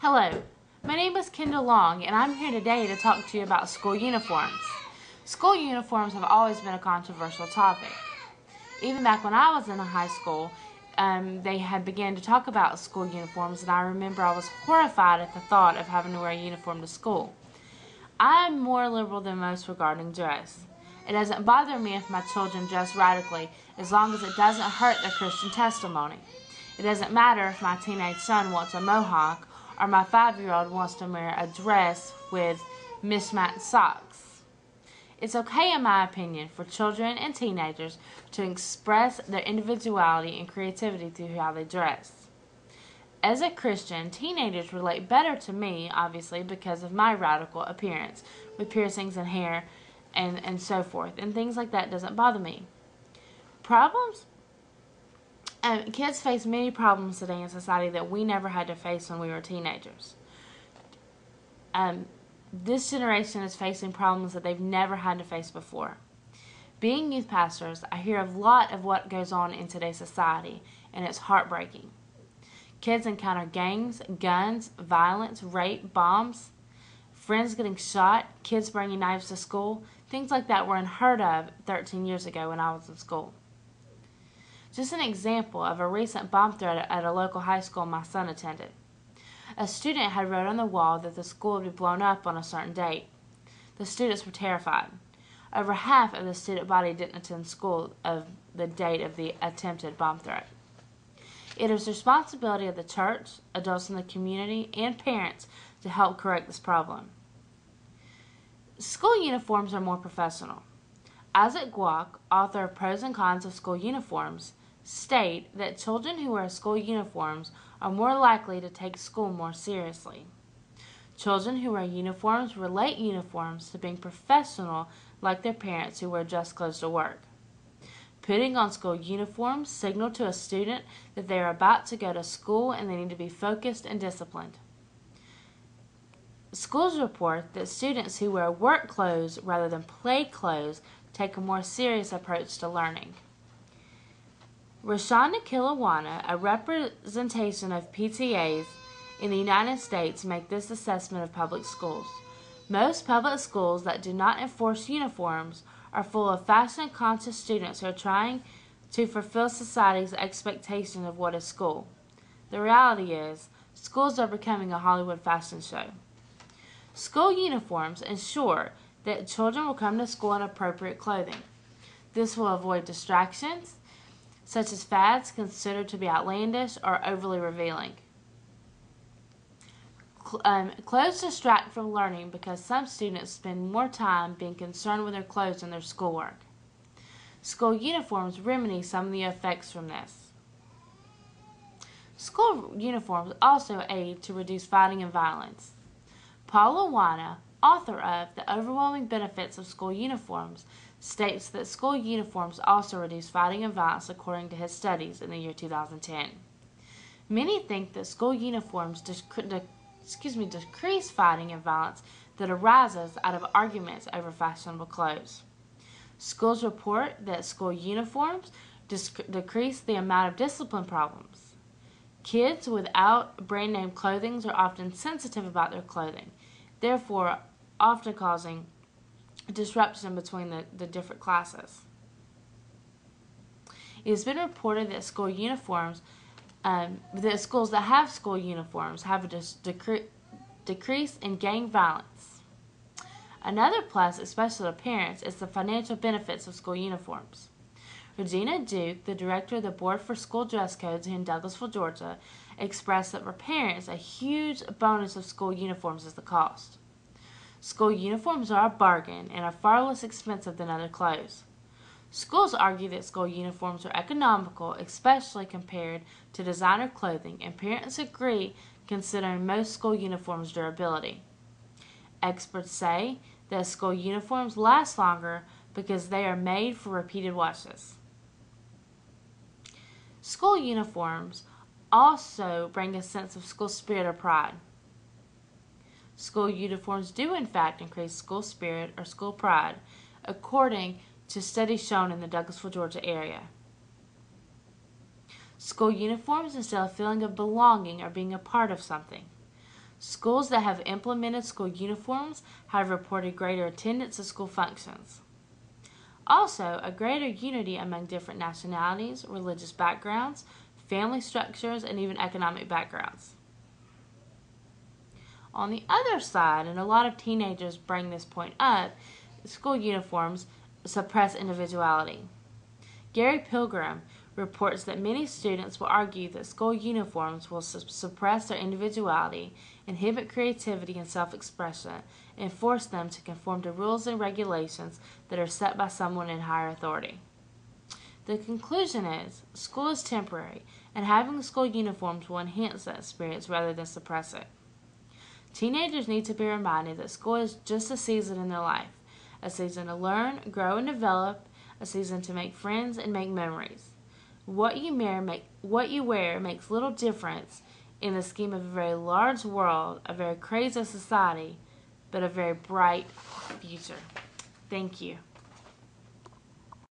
Hello, my name is Kendall Long, and I'm here today to talk to you about school uniforms. School uniforms have always been a controversial topic. Even back when I was in high school, they had began to talk about school uniforms, and I remember I was horrified at the thought of having to wear a uniform to school. I'm more liberal than most regarding dress. It doesn't bother me if my children dress radically, as long as it doesn't hurt their Christian testimony. It doesn't matter if my teenage son wants a mohawk or my 5-year-old wants to wear a dress with mismatched socks. It's okay, in my opinion, for children and teenagers to express their individuality and creativity through how they dress. As a Christian, teenagers relate better to me, obviously, because of my radical appearance, with piercings and hair and so forth, and things like that doesn't bother me. Kids face many problems today in society that we never had to face when we were teenagers. This generation is facing problems that they've never had to face before. Being youth pastors, I hear a lot of what goes on in today's society, and it's heartbreaking. Kids encounter gangs, guns, violence, rape, bombs, friends getting shot, kids bringing knives to school. Things like that were unheard of 13 years ago when I was in school. Just an example of a recent bomb threat at a local high school my son attended. A student had wrote on the wall that the school would be blown up on a certain date. The students were terrified. Over half of the student body didn't attend school of the date of the attempted bomb threat. It is the responsibility of the church, adults in the community, and parents to help correct this problem. School uniforms are more professional. Isaac Guak, author of Pros and Cons of School Uniforms, state that children who wear school uniforms are more likely to take school more seriously. Children who wear uniforms relate uniforms to being professional, like their parents who wear dress clothes to work. Putting on school uniforms signal to a student that they are about to go to school and they need to be focused and disciplined. Schools report that students who wear work clothes rather than play clothes take a more serious approach to learning. Rashonda Kilawana, a representation of PTAs in the United States, make this assessment of public schools. Most public schools that do not enforce uniforms are full of fashion-conscious students who are trying to fulfill society's expectation of what is school. The reality is, schools are becoming a Hollywood fashion show. School uniforms ensure that children will come to school in appropriate clothing. This will avoid distractions, such as fads considered to be outlandish or overly revealing. Clothes distract from learning because some students spend more time being concerned with their clothes than their schoolwork. School uniforms remedy some of the effects from this. School uniforms also aid to reduce fighting and violence. Paul Awana, author of The Overwhelming Benefits of School Uniforms, states that school uniforms also reduce fighting and violence according to his studies in the year 2010. Many think that school uniforms decrease fighting and violence that arises out of arguments over fashionable clothes. Schools report that school uniforms decrease the amount of discipline problems. Kids without brand-name clothing are often sensitive about their clothing, therefore often causing disruption between the different classes. It has been reported that schools that have school uniforms have a decrease in gang violence. Another plus, especially to parents, is the financial benefits of school uniforms. Regina Duke, the director of the Board for School Dress Codes in Douglasville, Georgia, expressed that for parents, a huge bonus of school uniforms is the cost. School uniforms are a bargain and are far less expensive than other clothes. Schools argue that school uniforms are economical, especially compared to designer clothing, and parents agree considering most school uniforms' durability. Experts say that school uniforms last longer because they are made for repeated washes. School uniforms also bring a sense of school spirit or pride. School uniforms do in fact increase school spirit or school pride, according to studies shown in the Douglasville, Georgia area. School uniforms instill a feeling of belonging or being a part of something. Schools that have implemented school uniforms have reported greater attendance at school functions. Also, a greater unity among different nationalities, religious backgrounds, family structures, and even economic backgrounds. On the other side, and a lot of teenagers bring this point up, school uniforms suppress individuality. Gary Pilgrim reports that many students will argue that school uniforms will suppress their individuality, inhibit creativity and self-expression, and force them to conform to rules and regulations that are set by someone in higher authority. The conclusion is, school is temporary, and having school uniforms will enhance that experience rather than suppress it. Teenagers need to be reminded that school is just a season in their life, a season to learn, grow, and develop, a season to make friends and make memories. What you wear makes little difference in the scheme of a very large world, a very crazy society, but a very bright future. Thank you.